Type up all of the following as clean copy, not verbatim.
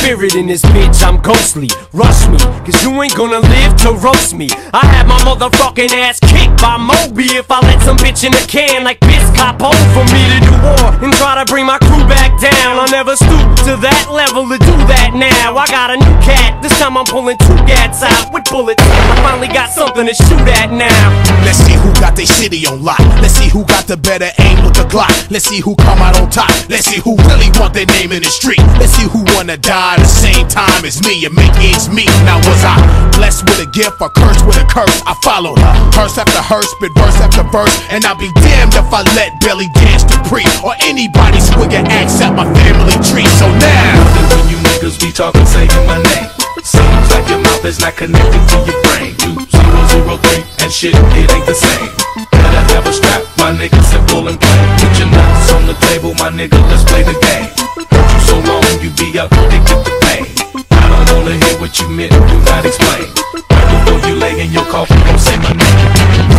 spirit in this bitch, I'm ghostly. Rush me, cause you ain't gonna live to roast me. I had my motherfucking ass kicked by Moby if I let some bitch in a can like Piscopo for me to do war and try to bring my crew back down. I never stooped to that level to do that now. I got a new cat, this time I'm pulling 2 gats out with bullets. I finally got something to shoot at now. Let's see who got their city on lock. Let's see who got the better aim with the Glock. Let's see who come out on top. Let's see who really want their name in the street. Let's see who wanna die at the same time as me and make ends meet. Now was I blessed with a gift or cursed with a curse? I followed her, hearse after hearse, spit verse after verse, and I'll be damned if I let Belly Dance Dupree or anybody swing an axe at my family tree. So now, when you niggas be talking, saying my name, seems like your mouth is not connected to your brain. 2003 and shit, it ain't the same. Better have a strap, my nigga, simple and plain. Put your nuts on the table, my nigga, let's play the game. Hurt you so long, you be up addicted to pain. I don't wanna hear what you meant, do not explain. Right before you lay in your coffin, don't say my name.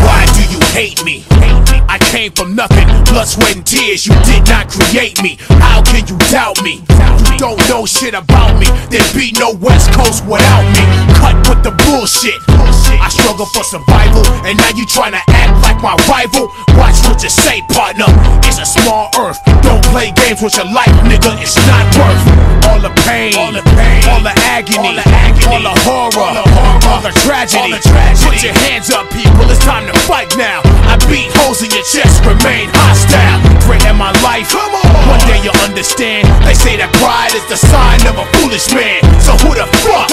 Why do you hate me? I came from nothing, blood, sweat, and tears. You did not create me. How can you doubt me? You don't know shit about me. There'd be no West Coast without me. Cut with the bullshit. I struggle for survival, and now you tryna act like my rival. Watch what you say, partner. It's a small earth. Don't play games with your life, nigga. It's not worth all the pain, all the agony, all the horror, all the tragedy. Put your hands up, people. It's time to fight now. I beat holes in your chest, remain hostile. Threaten my life. One day you'll understand. They say that pride is the sign of a foolish man. So who the fuck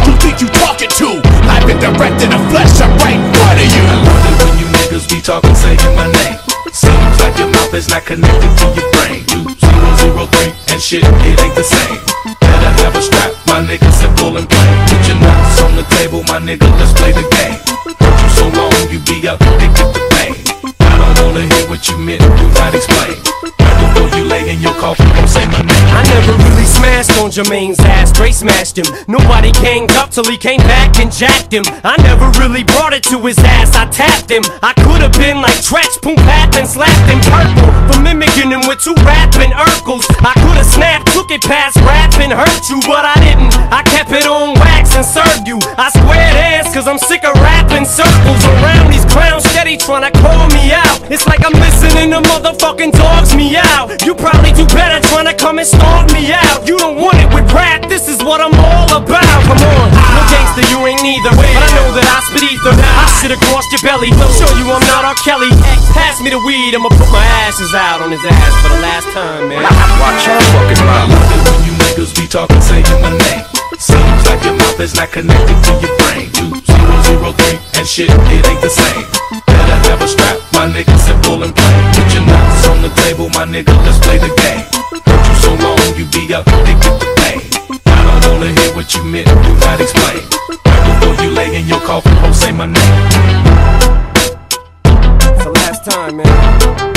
you think you talking to? Live and direct in the flesh, I'm right in front of you. I wonder when you niggas be talking, saying my name. Seems like your mouth is not connected to your brain. 2003 and shit, it ain't the same. Better have a strap, my nigga, simple and plain. Put your nuts on the table, my nigga, let's play the game. Hurt you so long, you be up addicted to pain. I don't wanna hear what you meant, do not explain. Right before you lay in your coffin, don't say my name. I never really smashed on Jermaine's ass, straight smashed him. Nobody ganged up till he came back and jacked him. I never really brought it to his ass, I tapped him. I could've been like Tretch, Poom Pat, and slapped him purple for mimicking him with 2 rapping Urkels. I could've snapped, took it past rap and hurt you, but I didn't. I kept it on wax and served you. I squared hands cause I'm sick of rapping circles around these clowns steady tryna call me out. It's like I'm listening to motherfucking dogs me out. You probably do better tryna come and stalk me out. You don't want it with rap, this is what I'm all about. Come on, no gangster, you ain't neither, but I know that I spit ether. I shit across your belly, show you I'm not R. Kelly. Pass me the weed, I'ma put my ashes out on his ass for the last time, man. Watch your fucking mouth. When you niggas be talking, saying my name. Seems like your mouth is not connected to your brain. 2003 and shit, it ain't the same. Better have a strap, my nigga, simple and plain. Put your nuts on the table, my nigga, let's play the game. Hurt you so long, you be up addicted to pain. I don't wanna hear what you meant, do not explain. Right before you lay in your coffin, don't say my name. It's the last time, man.